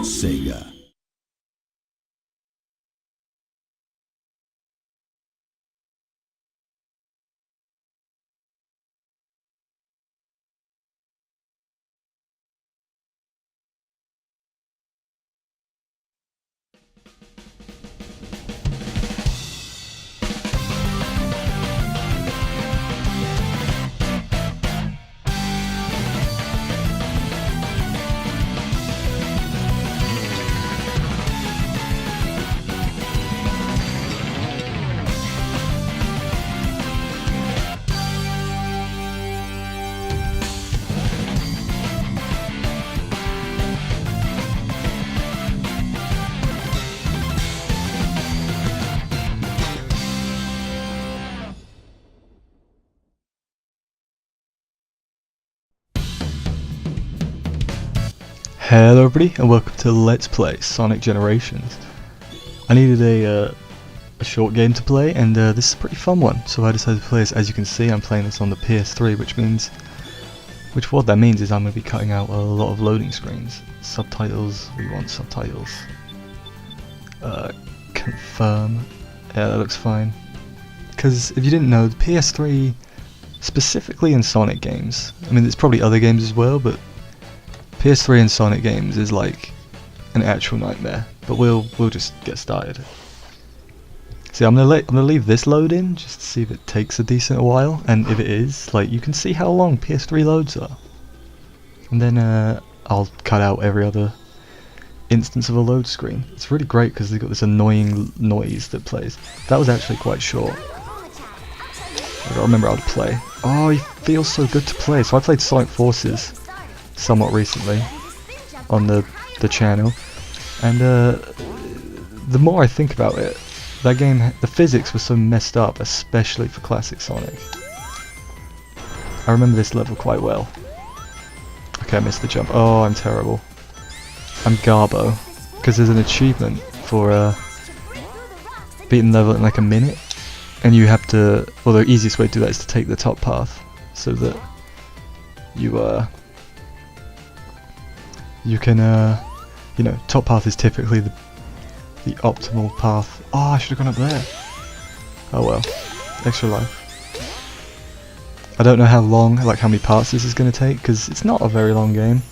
Sega. Hello everybody and welcome to Let's Play Sonic Generations. I needed a short game to play and this is a pretty fun one, so I decided to play this. As you can see, I'm playing this on the PS3, what that means is I'm going to be cutting out a lot of loading screens. Subtitles, we want subtitles. Confirm, yeah, that looks fine. Because if you didn't know, the PS3, specifically in Sonic games, I mean there's probably other games as well, but PS3 and Sonic games is like an actual nightmare, but we'll just get started. See, I'm gonna leave this load in just to see if it takes a decent while, and if it is, like, you can see how long PS3 loads are, and then I'll cut out every other instance of a load screen. It's really great because they've got this annoying noise that plays. That was actually quite short. I gotta remember how to play. Oh, it feels so good to play. So I played Sonic Forces somewhat recently on the channel, and the more I think about it, that game, the physics was so messed up, especially for classic Sonic. I remember this level quite well. Okay, I missed the jump. Oh, I'm terrible. I'm Garbo, because there's an achievement for beating the level in like a minute, and you have to, well, the easiest way to do that is to take the top path, so that you can, you know, top path is typically the optimal path. Oh, I should have gone up there. Oh well, extra life. I don't know how long, like how many parts this is going to take, because it's not a very long game.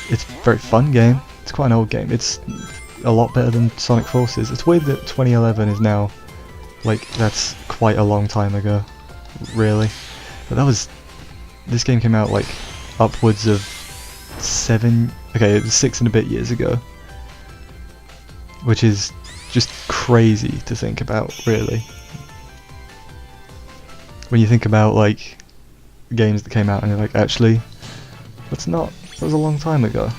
It's a very fun game. It's quite an old game. It's a lot better than Sonic Forces. It's weird that 2011 is now, like, that's quite a long time ago, really. But this game came out like upwards of 6 and a bit years ago, which is just crazy to think about, really. When you think about like games that came out and you're like, actually, that was a long time ago.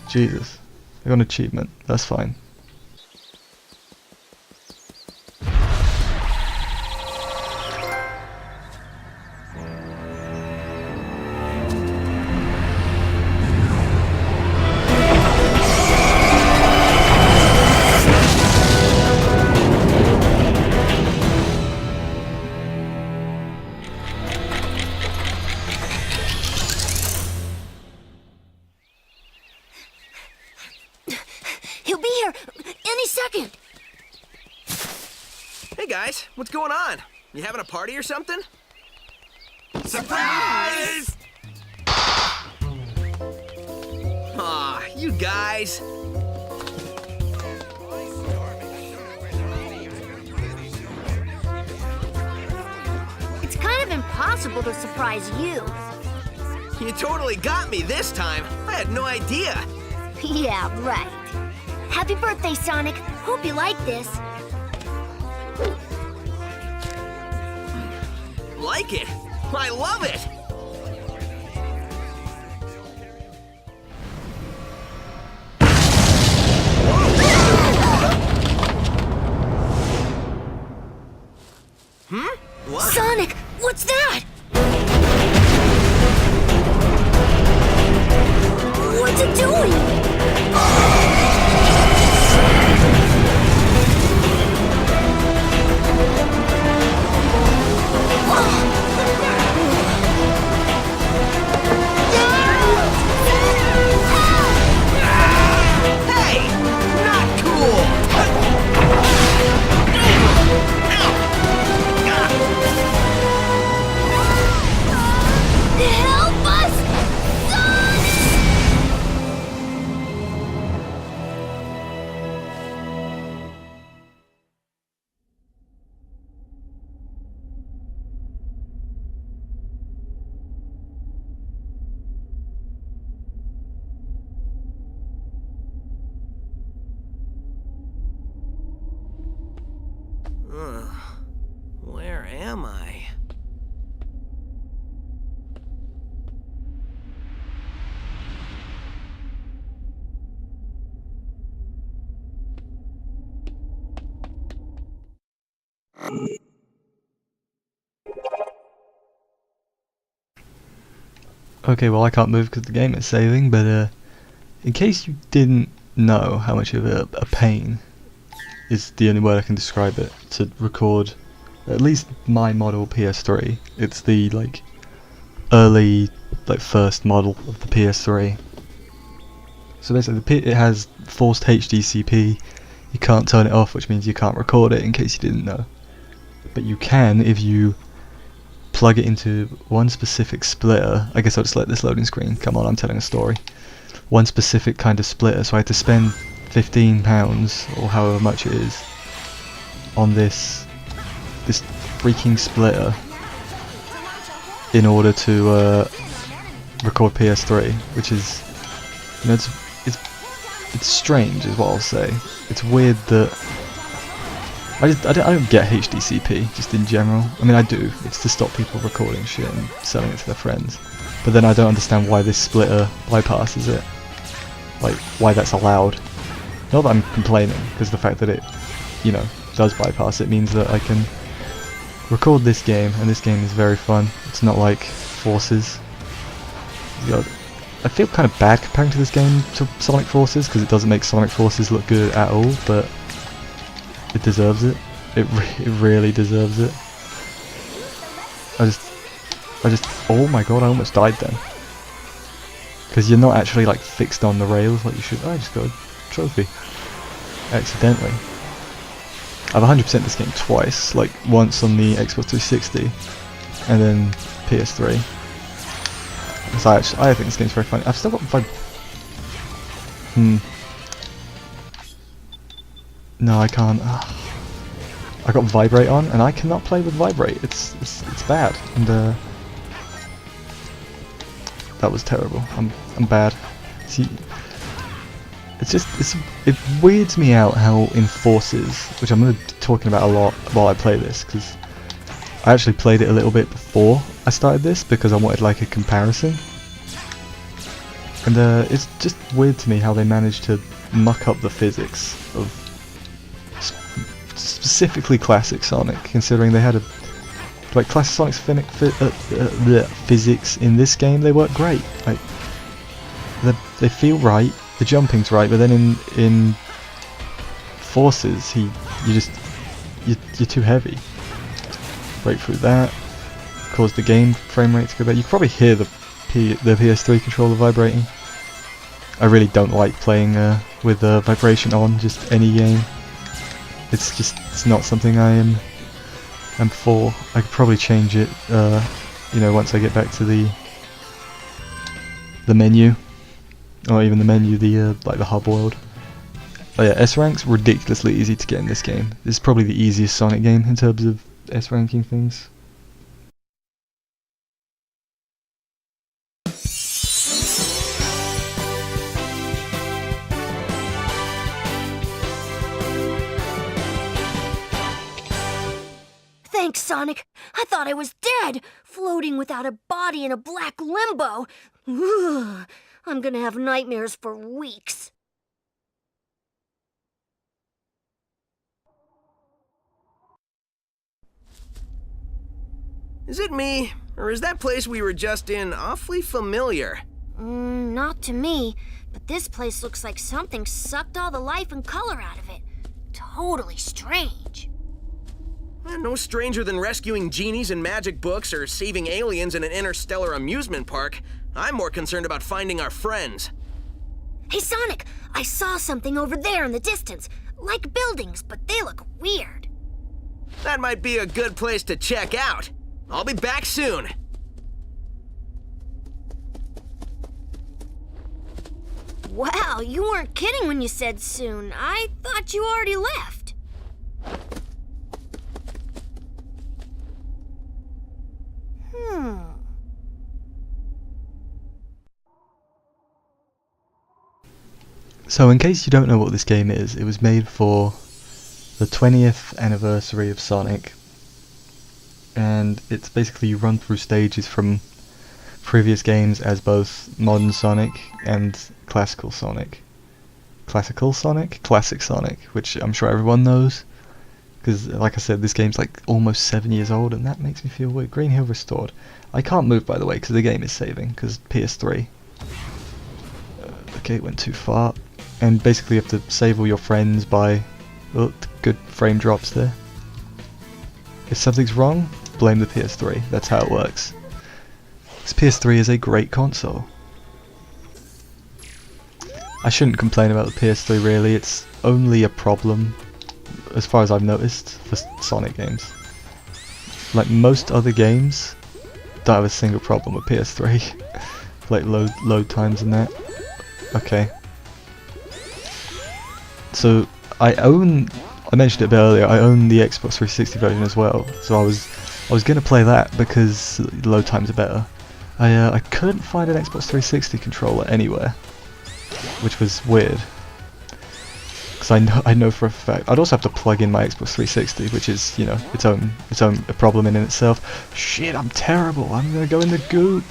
Jesus, I got an achievement, that's fine. He'll be here any second. Hey guys, what's going on? You having a party or something? Surprise! Aw, you guys. It's kind of impossible to surprise you. You totally got me this time. I had no idea. Yeah, right. Happy birthday, Sonic. Hope you like this. Like it? I love it! What? Sonic, what's that? What's it doing? am I? Okay, well I can't move because the game is saving, but in case you didn't know how much of a pain is the only word I can describe it to record at least my model PS3. It's the early first model of the PS3. So basically it has forced HDCP. You can't turn it off, which means you can't record it, in case you didn't know. But you can if you plug it into one specific splitter. I guess I'll just let this loading screen come on, I'm telling a story. One specific kind of splitter, so I had to spend £15 or however much it is on this freaking splitter in order to record PS3, which is, you know, it's strange is what I'll say. It's weird that I don't get HDCP just in general. I mean I do, it's to stop people recording shit and selling it to their friends. But then I don't understand why this splitter bypasses it. Like, why that's allowed. Not that I'm complaining, because the fact that it, you know, does bypass it means that I can record this game, and this game is very fun. It's not like Forces. I feel kind of bad comparing to this game to Sonic Forces, because it doesn't make Sonic Forces look good at all, but it deserves it. It really deserves it. I just, oh my god, I almost died then. Because you're not actually like fixed on the rails like you should. Oh, I just got a trophy. Accidentally. I've 100% this game twice, like once on the Xbox 360 and then PS3. So I think this game's very fun. I've still got No, I can't. I got Vibrate on, and I cannot play with Vibrate. It's bad, and that was terrible. I'm bad. See, it weirds me out how in Forces, which I'm going to be talking about a lot while I play this, because I actually played it a little bit before I started this because I wanted like a comparison, and it's just weird to me how they managed to muck up the physics of specifically Classic Sonic, considering they had Classic Sonic's physics in this game, they work great. Like, they feel right, the jumping's right, but then in Forces, you're too heavy. Break through that, cause the game frame rate to go back. You can probably hear the PS3 controller vibrating. I really don't like playing with vibration on just any game. It's not something I am for. I could probably change it, you know, once I get back to the menu, or even the menu, the hub world. Oh yeah, S rank's ridiculously easy to get in this game. This is probably the easiest Sonic game in terms of S ranking things. Thanks, Sonic. I thought I was dead, floating without a body in a black limbo. Ugh, I'm gonna have nightmares for weeks. Is it me, or is that place we were just in awfully familiar? Not to me, but this place looks like something sucked all the life and color out of it. Totally strange. No stranger than rescuing genies in magic books or saving aliens in an interstellar amusement park. I'm more concerned about finding our friends. Hey, Sonic, I saw something over there in the distance. Like buildings, but they look weird. That might be a good place to check out. I'll be back soon. Wow, you weren't kidding when you said soon. I thought you already left. So in case you don't know what this game is, it was made for the 20th anniversary of Sonic. and it's basically you run through stages from previous games as both modern Sonic and classical Sonic. Classic Sonic, which I'm sure everyone knows, because like I said, this game's like almost 7 years old, and that makes me feel weird. Green Hill Restored. I can't move, by the way, because the game is saving, because PS3. Okay, it went too far. And basically you have to save all your friends by... Oh, good frame drops there. If something's wrong, blame the PS3. That's how it works. This PS3 is a great console. I shouldn't complain about the PS3 really, it's only a problem, as far as I've noticed, for Sonic games. Like most other games, don't have a single problem with PS3. Like load times and that. Okay. So, I mentioned it a bit earlier, I own the Xbox 360 version as well, so I was gonna play that because load times are better. I couldn't find an Xbox 360 controller anywhere, which was weird, because I know for a fact I'd also have to plug in my Xbox 360, which is, you know, its own a problem in itself. Shit, I'm terrible. I'm gonna go in the goop.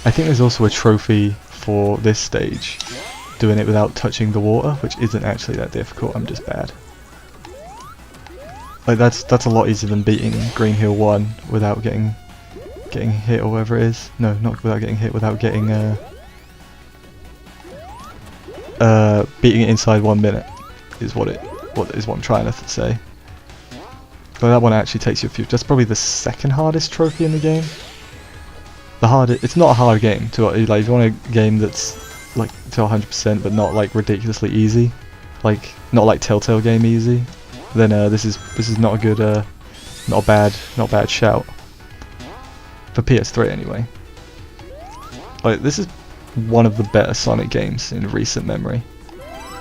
I think there's also a trophy for this stage, doing it without touching the water, which isn't actually that difficult. I'm just bad. Like that's a lot easier than beating Green Hill 1 without getting hit or whatever it is. No, not without getting hit, without getting beating it inside 1 minute is what I'm trying to say. But that one actually takes you a few. That's probably the second hardest trophy in the game. It's not a hard game to like. If you want a game that's like to 100% but not like ridiculously easy, like not like Telltale game easy, then this is not a good not a bad shout for PS3 anyway. Like this is one of the better Sonic games in recent memory.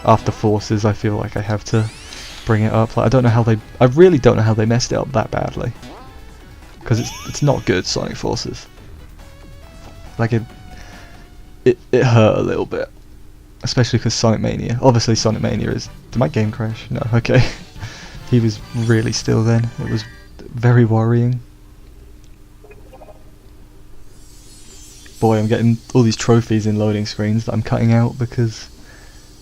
After Forces, I feel like I have to bring it up. Like I really don't know how they messed it up that badly, because it's not good, Sonic Forces. Like it hurt a little bit, especially because Sonic Mania. Obviously, Sonic Mania is. Did my game crash? No. Okay. He was really still then. It was very worrying. Boy, I'm getting all these trophies in loading screens that I'm cutting out because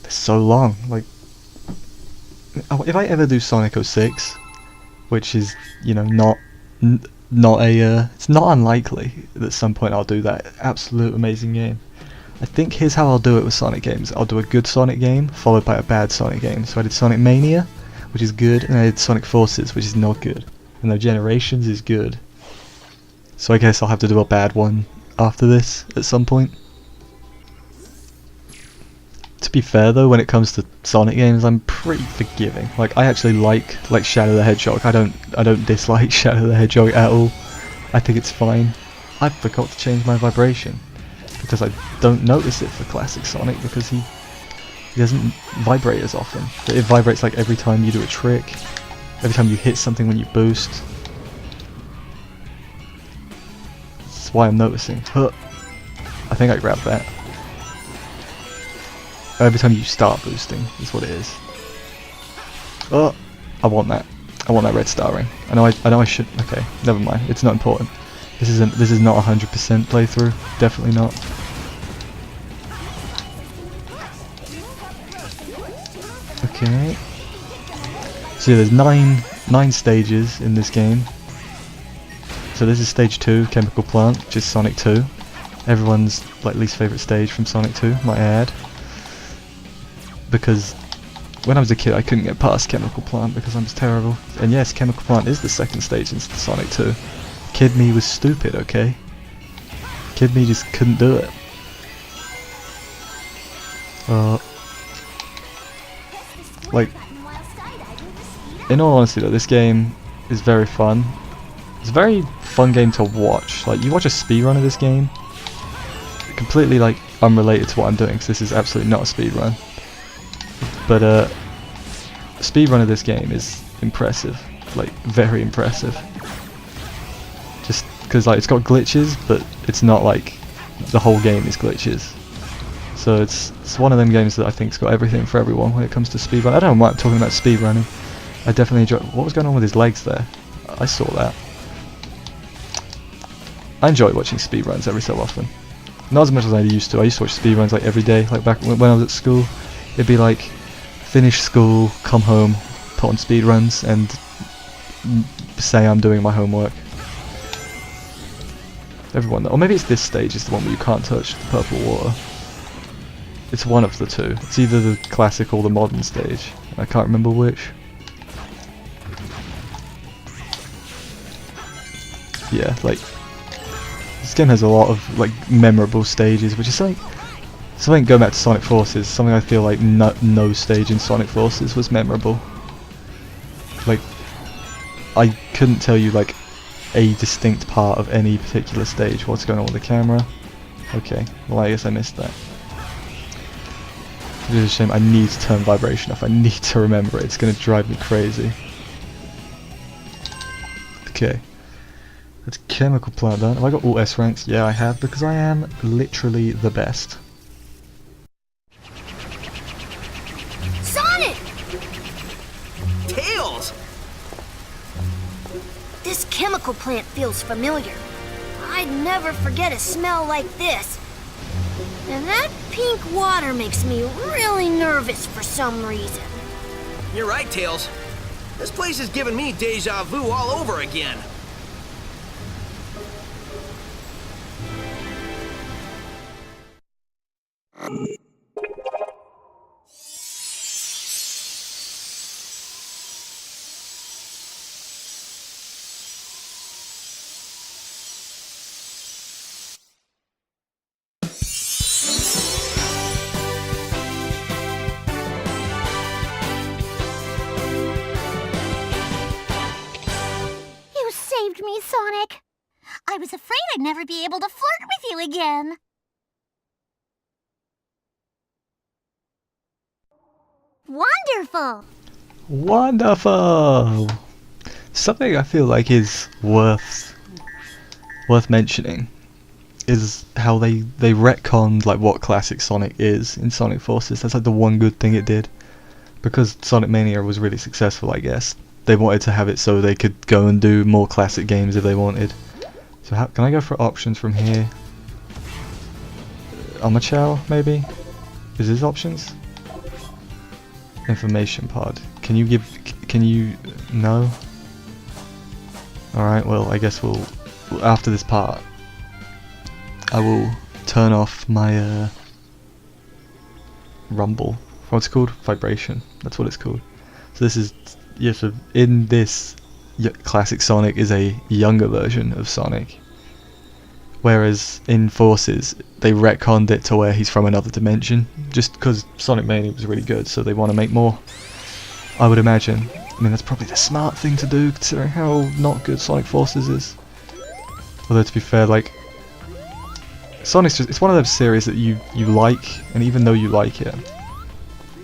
they're so long. Like, if I ever do Sonic 06, which is, you know, it's not unlikely that at some point I'll do that absolute amazing game. I think here's how I'll do it with Sonic games. I'll do a good Sonic game followed by a bad Sonic game. So I did Sonic Mania, which is good, and I did Sonic Forces, which is not good. And the Generations is good. So I guess I'll have to do a bad one after this at some point. To be fair though, when it comes to Sonic games, I'm pretty forgiving. Like I actually like Shadow the Hedgehog. I don't dislike Shadow the Hedgehog at all. I think it's fine. I forgot to change my vibration because I don't notice it for classic Sonic because he doesn't vibrate as often. It vibrates like every time you do a trick, every time you hit something when you boost. That's why I'm noticing. Huh. I think I grabbed that. Every time you start boosting is what it is. Oh, I want that. I want that red star ring. I know I should. Okay, never mind. It's not important. This is not 100% playthrough. Definitely not. Okay. So yeah, there's nine stages in this game. So this is stage 2, Chemical Plant, which is Sonic 2. Everyone's like least favorite stage from Sonic 2, might I add. Because when I was a kid I couldn't get past Chemical Plant because I'm just terrible. And yes, Chemical Plant is the second stage in Sonic 2. Kid me was stupid, okay? Kid me just couldn't do it. Like, in all honesty though, this game is very fun. It's a very fun game to watch. Like, you watch a speedrun of this game, completely like unrelated to what I'm doing because this is absolutely not a speedrun. But the speedrun of this game is impressive, like very impressive. Just because like it's got glitches, but it's not like the whole game is glitches. So it's one of them games that I think's got everything for everyone when it comes to speedrun. I don't know why I'm talking about speedrunning. I definitely enjoy. What was going on with his legs there? I saw that. I enjoy watching speedruns every so often. Not as much as I used to. I used to watch speedruns like every day. Like back when I was at school, it'd be like finish school, come home, put on speedruns, and say I'm doing my homework. Everyone, or maybe it's this stage is the one where you can't touch the purple water. It's one of the two. It's either the classic or the modern stage. I can't remember which. Yeah, like this game has a lot of like memorable stages, which is something going back to Sonic Forces. Something I feel like no stage in Sonic Forces was memorable. Like I couldn't tell you like a distinct part of any particular stage. What's going on with the camera? Okay, well I guess I missed that. It is a shame. I need to turn vibration off. I need to remember it. It's going to drive me crazy. Okay. That's chemical plant done. Have I got all S ranks? Yeah, I have, because I am literally the best. Sonic! Tails! This chemical plant feels familiar. I'd never forget a smell like this. And that pink water makes me really nervous for some reason. You're right, Tails. This place is giving me deja vu all over again. You saved me, Sonic. I was afraid I'd never be able to flirt with you again. Wonderful! Wonderful! Something I feel like is worth mentioning is how they retconned like what classic Sonic is in Sonic Forces. That's like the one good thing it did. Because Sonic Mania was really successful, I guess. They wanted to have it so they could go and do more classic games if they wanted. So how can I go for options from here? Omochao, maybe? Is this options? Information pod. Can you no? Alright, well I guess we'll after this part I will turn off my rumble. What's it called? Vibration. That's what it's called. So this is so in this classic Sonic is a younger version of Sonic. Whereas in Forces, they retconned it to where he's from another dimension, just because Sonic Mania was really good, so they want to make more. I would imagine. I mean, that's probably the smart thing to do, considering how not good Sonic Forces is. Although, to be fair, like, Sonic's just, it's one of those series that you like, and even though you like it,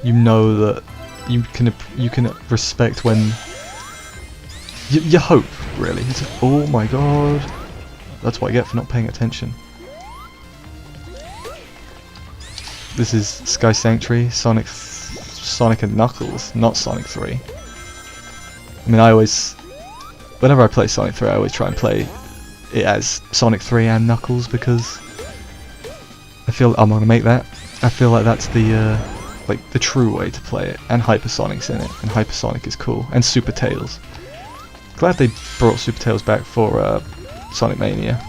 you know that you can respect when... You hope, really. It's, oh my god. That's what I get for not paying attention. This is Sky Sanctuary, Sonic and Knuckles, not Sonic 3. I mean, whenever I play Sonic 3, I always try and play it as Sonic 3 and Knuckles, because I feel I'm gonna make that. I feel like that's the like the true way to play it, and Hypersonic's in it, and Hypersonic is cool, and Super Tails. Glad they brought Super Tails back for Sonic Mania.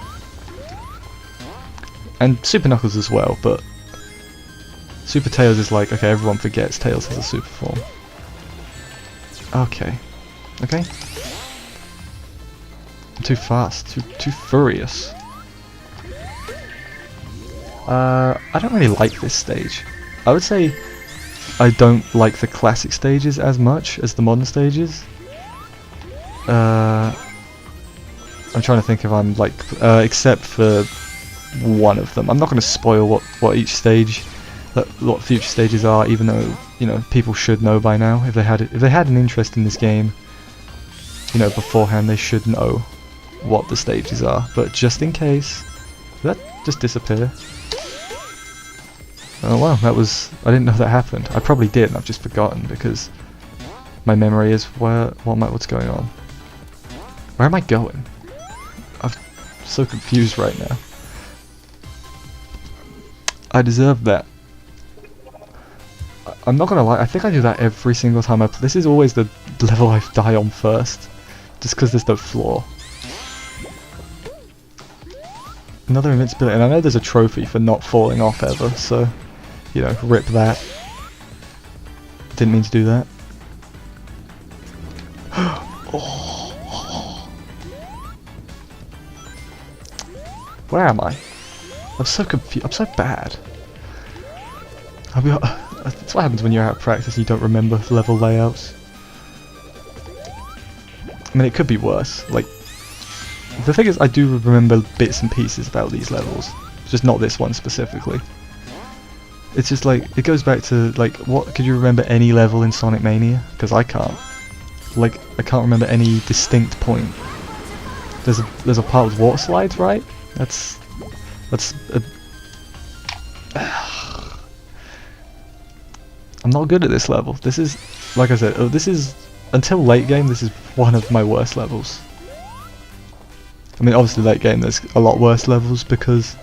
And Super Knuckles as well, but Super Tails is like, okay, everyone forgets Tails has a super form. Okay. Okay. I'm too fast, too furious. I don't really like this stage. I would say I don't like the classic stages as much as the modern stages. I'm trying to think if I'm like, except for one of them. I'm not going to spoil what each stage, what future stages are, even though, you know, people should know by now. If they had an interest in this game, you know, beforehand, they should know what the stages are. But just in case, did that just disappear? Oh wow, I didn't know that happened. I probably did, and I've just forgotten, because my memory is what's going on. Where am I going? I'm so confused right now. I deserve that. I'm not gonna lie, I think I do that every single time this is always the level I die on first. Just because there's no floor. Another invincibility, and I know there's a trophy for not falling off ever, so, you know, rip that. Didn't mean to do that. Oh. Where am I? I'm so confused. I'm so bad. That's what happens when you're out of practice and you don't remember level layouts. I mean, it could be worse. Like, the thing is, I do remember bits and pieces about these levels, just not this one specifically. It's just like, it goes back to, like, what, could you remember any level in Sonic Mania? Because I can't. Like, I can't remember any distinct point. There's a part with water slides, right? That's I'm not good at this level. This is, like I said, this is, until late game, this is one of my worst levels. I mean, obviously late game there's a lot worse levels because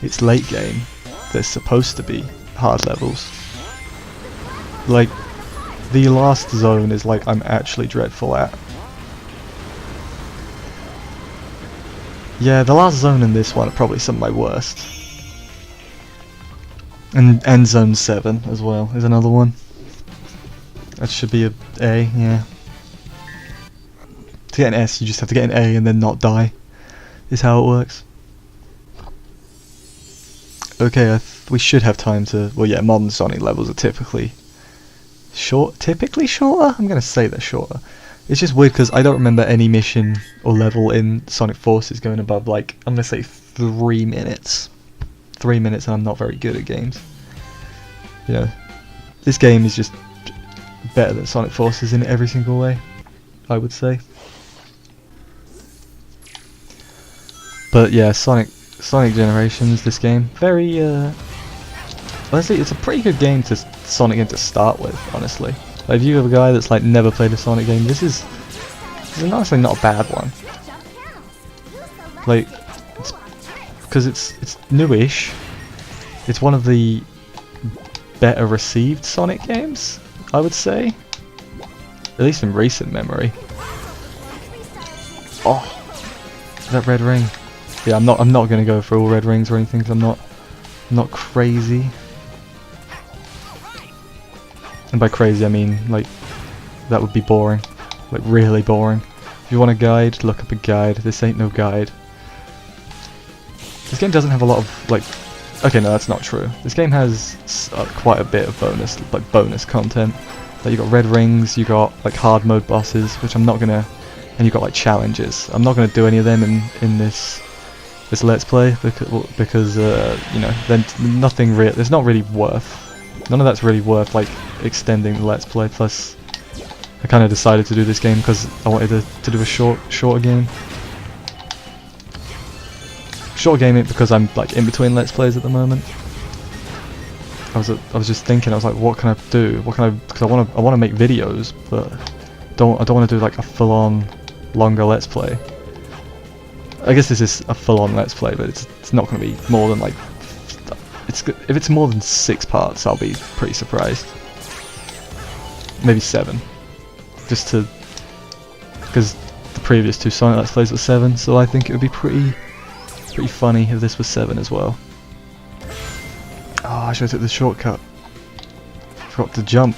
it's late game. There's supposed to be hard levels. Like, the last zone is like I'm actually dreadful at. Yeah, the last zone and this one are probably some of my worst. And zone 7 as well is another one. That should be A, yeah. To get an S, you just have to get an A and then not die. Is how it works. Okay, we should have time to... Well, yeah, modern Sonic levels are typically shorter? I'm gonna say they're shorter. It's just weird because I don't remember any mission or level in Sonic Forces going above, like, I'm gonna say 3 minutes. 3 minutes, and I'm not very good at games. You know, this game is just better than Sonic Forces in every single way, I would say. But yeah, Sonic Generations, this game, very, honestly, it's a pretty good game to Sonic game to start with, honestly. Like, if you have a guy that's like never played a Sonic game, this is honestly not a bad one. Like, because it's newish. It's one of the better received Sonic games, I would say. At least in recent memory. Oh, that red ring. Yeah, I'm not gonna go for all red rings or anything, because I'm not crazy. And by crazy I mean, like, that would be boring. Like, really boring. If you want a guide, look up a guide. This ain't no guide. This game doesn't have a lot of, like... Okay, no, that's not true. This game has quite a bit of bonus content. Like, you got red rings, you got, like, hard mode bosses, which I'm not gonna... And you got, like, challenges. I'm not gonna do any of them in this Let's Play, because you know, then nothing real... There's not really worth... None of that's really worth, like, extending the Let's Play, plus I kind of decided to do this game because I wanted to do a shorter game. Short game it because I'm, like, in between Let's Plays at the moment. I was just thinking, I was like, what can I do? What can I... Because I want to make videos, but I don't want to do, like, a full-on longer Let's Play. I guess this is a full-on Let's Play, but it's not going to be more than, like... If it's more than 6 parts, I'll be pretty surprised. Maybe 7. Just to... Because the previous 2 Sonic Let's Plays were 7, so I think it would be pretty funny if this was 7 as well. Oh, I should have took the shortcut. Forgot to jump.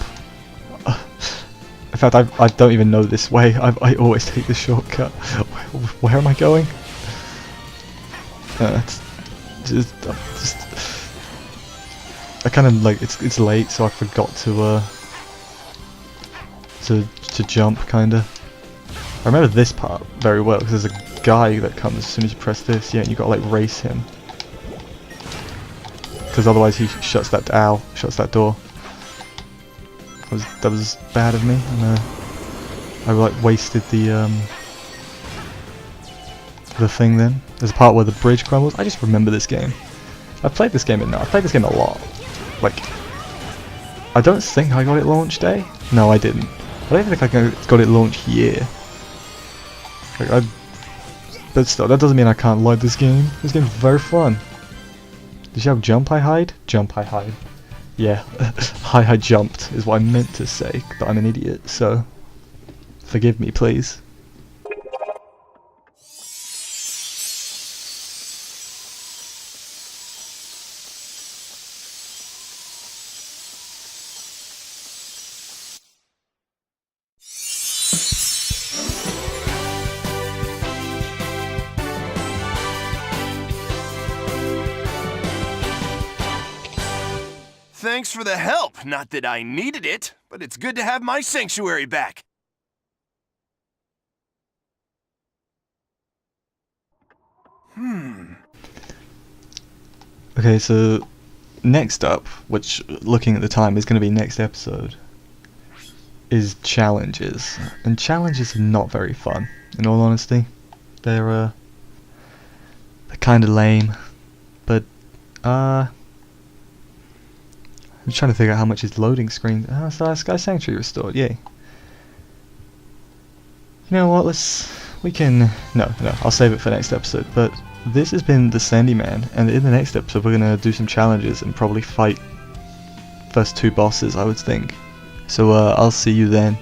In fact, I don't even know this way. I always take the shortcut. Where am I going? I kind of like it's late, so I forgot to jump, kinda. I remember this part very well because there's a guy that comes as soon as you press this. Yeah, and you gotta like race him because otherwise he shuts that door. That was bad of me, and I like wasted the thing. Then there's a part where the bridge crumbles. I just remember this game. I've played this game a lot. Like, I don't think I got it launch day. No, I didn't. I don't even think I got it launched here. Like, but still, that doesn't mean I can't like this game. This game's very fun. Did you have jump I hide? Jump I hide. Yeah, I jumped is what I meant to say, but I'm an idiot, so forgive me, please. Thanks for the help. Not that I needed it, but it's good to have my sanctuary back. Okay, so next up, which looking at the time is going to be next episode, is challenges. And challenges are not very fun, in all honesty. They're kind of lame, but I'm trying to figure out how much is loading screen. So Sky Sanctuary restored, yay. You know what, no, I'll save it for next episode, but this has been the Sandy Man, and in the next episode we're going to do some challenges and probably fight first 2 bosses, I would think. So I'll see you then.